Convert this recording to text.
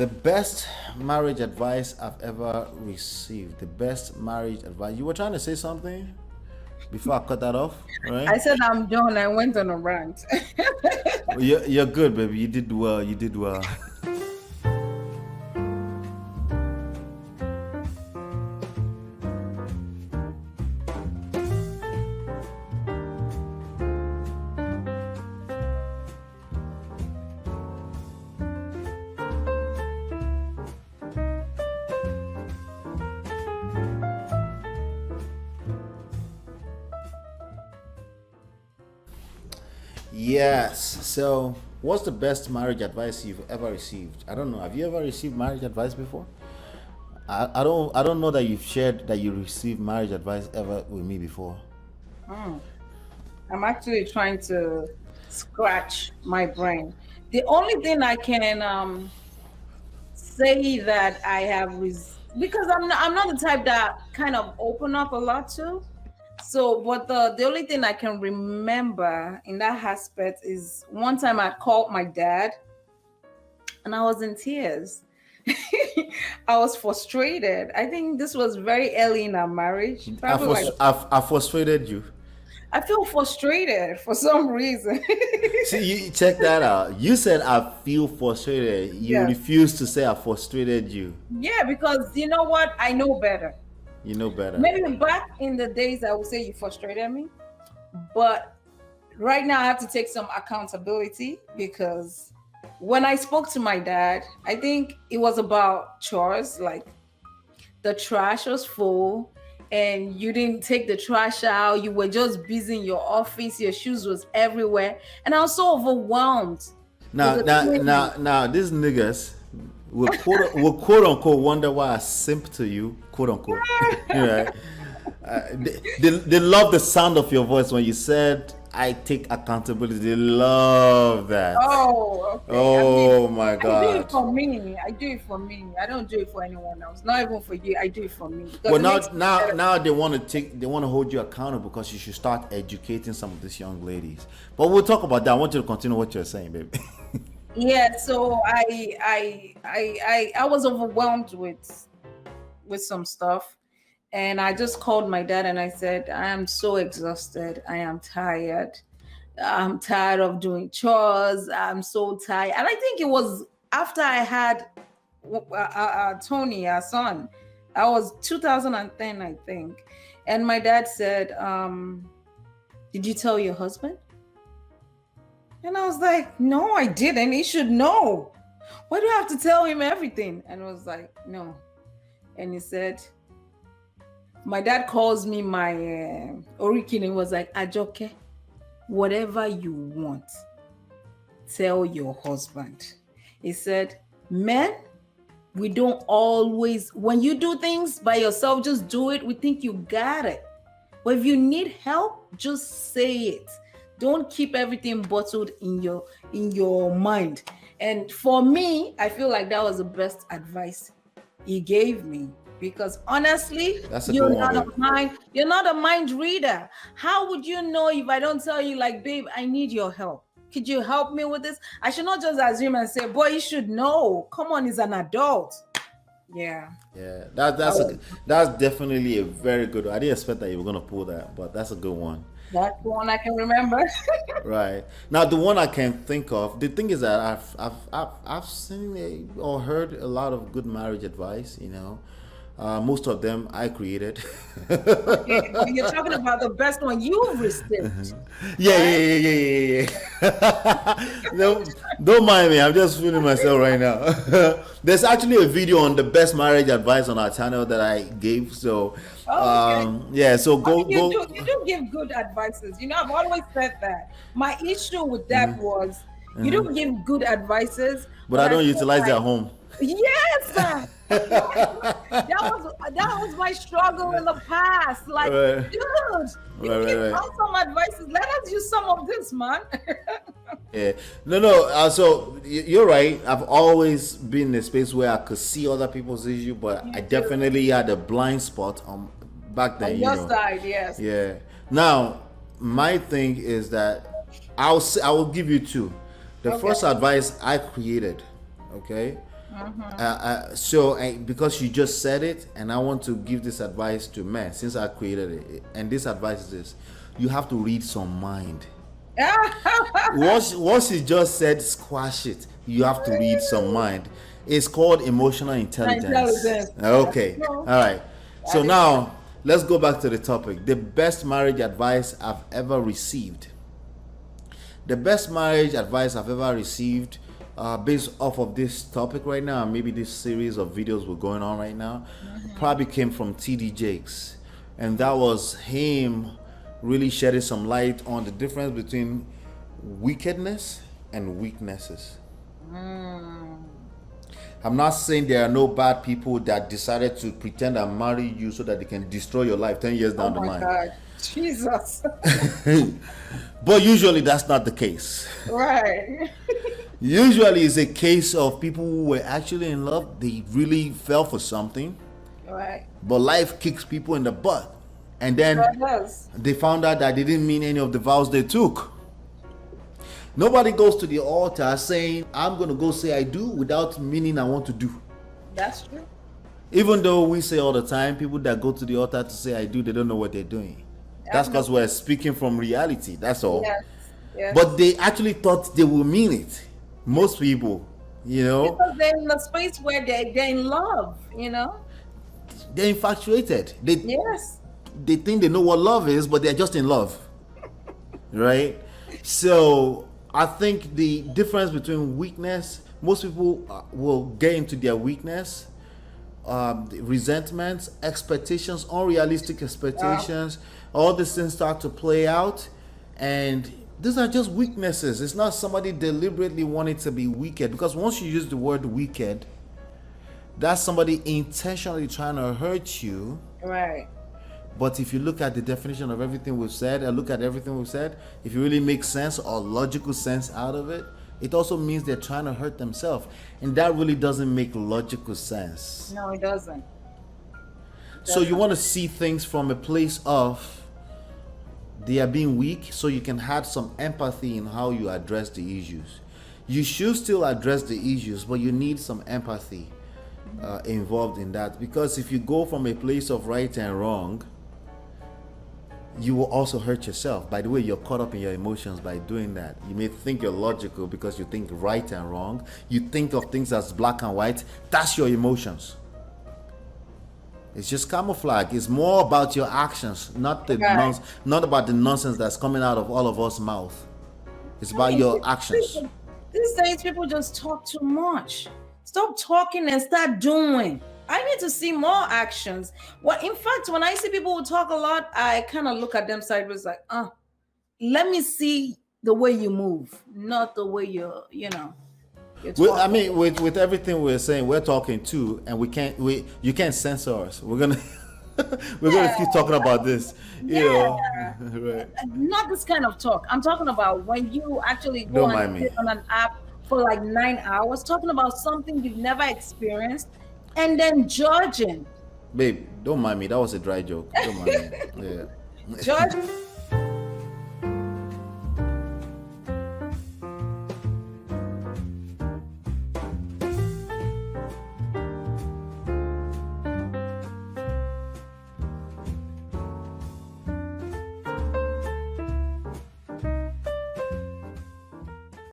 The best marriage advice I've ever received. The best marriage advice. You were trying to say something before I cut that off, right? I said I'm done. I went on a rant. You're good, baby. You did well. You did well. Yes. So, what's the best marriage advice you've ever received? I don't know. Have you ever received marriage advice before? I don't know that you've shared that you received marriage advice ever with me before. Hmm. I'm actually trying to scratch my brain. The only thing I can say that I have because I'm not the type that kind of open up a lot to. So, but the only thing I can remember in that aspect is one time I called my dad and I was in tears. I was frustrated. I think this was very early in our marriage, probably like I frustrated you. I feel frustrated for some reason. See, you check that out. You said I feel frustrated. You Yes. refused to say I frustrated you. Yeah, because you know what? I know better. You know better. Maybe back in the days, I would say you frustrated me, but right now I have to take some accountability because when I spoke to my dad, I think it was about chores, like the trash was full and you didn't take the trash out, you were just busy in your office, your shoes was everywhere, and I was so overwhelmed with Now, the now, cleaning. now, now, these niggas will quote unquote wonder why I simp to you, quote unquote. Yeah. They love the sound of your voice when you said I take accountability. They love that. Oh, okay. I mean, Oh my I do it god. for me. I do it for me. I don't do it for anyone else. Not even for you. I do it for me because Well, it now, makes me now, better. now they want to hold you accountable because you should start educating some of these young ladies. But we'll talk about that. I want you to continue what you're saying, baby. Yeah. So I was overwhelmed with some stuff, and I just called my dad and I said, I am so exhausted. I am tired. I'm tired of doing chores. I'm so tired. And I think it was after I had Tony, our son. That was 2010, I think. And my dad said, did you tell your husband? And I was like, no, I didn't. He should know. Why do I have to tell him everything? And I was like, no. And he said, my dad calls me my Orikin and was like, Ajoke, whatever you want, tell your husband. He said, men, we don't always, when you do things by yourself, just do it. We think you got it. But if you need help, just say it. Don't keep everything bottled in your mind. And for me, I feel like that was the best advice he gave me because honestly, That's a good one, baby. you're not a mind reader. How would you know if I don't tell you like, babe, I need your help? Could you help me with this? I should not just assume and say, boy, you should know. Come on, he's an adult. Yeah. Yeah, that's definitely a very good one. I didn't expect that you were gonna pull that, but that's a good one. That's the one I can remember. Right. Now, the one I can think of, the thing is that I've seen or heard a lot of good marriage advice. Most of them I created. Okay, but you're talking about the best one you've received, Yeah, yeah, right? yeah, yeah, yeah, yeah. Don't mind me. I'm just feeling myself right now. There's actually a video on the best marriage advice on our channel that I gave. So, Oh, okay. yeah. So I go mean, you go. do you do give good advices. I've always said that. My issue with that was you don't give good advices, But but I I don't feel utilize it like at home. yes, that was my struggle in the past. Like, Right, dude, right, you right, give right. awesome advices. Let us use some of this, man. Yeah. No, no. So you're right. I've always been in a space where I could see other people's issue, but I You do. definitely had a blind spot back On then. your side, yes. Yeah. Now, my thing is that I will give you two. The Okay. first advice I created, okay. Because you just said it, and I want to give this advice to men since I created it. And this advice is this: you have to read some mind. Once you just said squash it, you have to read some mind. It's called emotional intelligence. Intelligence. Okay. No. All right. So now let's go back to the topic. The best marriage advice I've ever received. The best marriage advice I've ever received, based off of this topic right now, and maybe this series of videos we're going on right now, probably came from TD Jakes. And that was him really shedding some light on the difference between wickedness and weaknesses. I'm not saying there are no bad people that decided to pretend and marry you so that they can destroy your life 10 years down the line. Oh my God. Jesus. But usually that's not the case. Right. Usually it's a case of people who were actually in love. They really fell for something. Right. But life kicks people in the butt. And then they found out that they didn't mean any of the vows they took. Nobody goes to the altar saying, I'm going to go say I do without meaning I want to do. That's true. Even though we say all the time, people that go to the altar to say I do, they don't know what they're doing. That's because we're speaking from reality. That's all. Yes. Yes. But they actually thought they will mean it. Most people, Because they're in the space where they're in love, they're infatuated. Yes. They think they know what love is, but they're just in love. Right? So I think the difference between weakness, most people will get into their weakness, resentments, expectations, unrealistic expectations, all these things start to play out, and these are just weaknesses. It's not somebody deliberately wanting to be wicked, because once you use the word wicked, that's somebody intentionally trying to hurt you. Right. But if you look at the definition of everything we've said, and look at everything we've said, if you really make sense or logical sense out of it, it also means they're trying to hurt themselves. And that really doesn't make logical sense. No, it doesn't. So you want to see things from a place of they are being weak, so you can have some empathy in how you address the issues. You should still address the issues, but you need some empathy involved in that. Because if you go from a place of right and wrong, you will also hurt yourself. By the way, you're caught up in your emotions by doing that. You may think you're logical because you think right and wrong. You think of things as black and white. That's your emotions. It's just camouflage. It's more about your actions, not not about the nonsense that's coming out of all of us' mouth. It's about your actions. These days, people just talk too much. Stop talking and start doing. I need to see more actions. Well, in fact, when I see people who talk a lot, I kind of look at them sideways like, let me see the way you move, not the way you're I mean, with everything we're saying, we're talking too, and you can't censor us. We're gonna keep talking about this. Right. Not this kind of talk. I'm talking about when you actually go and sit on an app for like 9 hours talking about something you've never experienced, and then judging. Babe, don't mind me. That was a dry joke. Don't mind me. Yeah. Judging.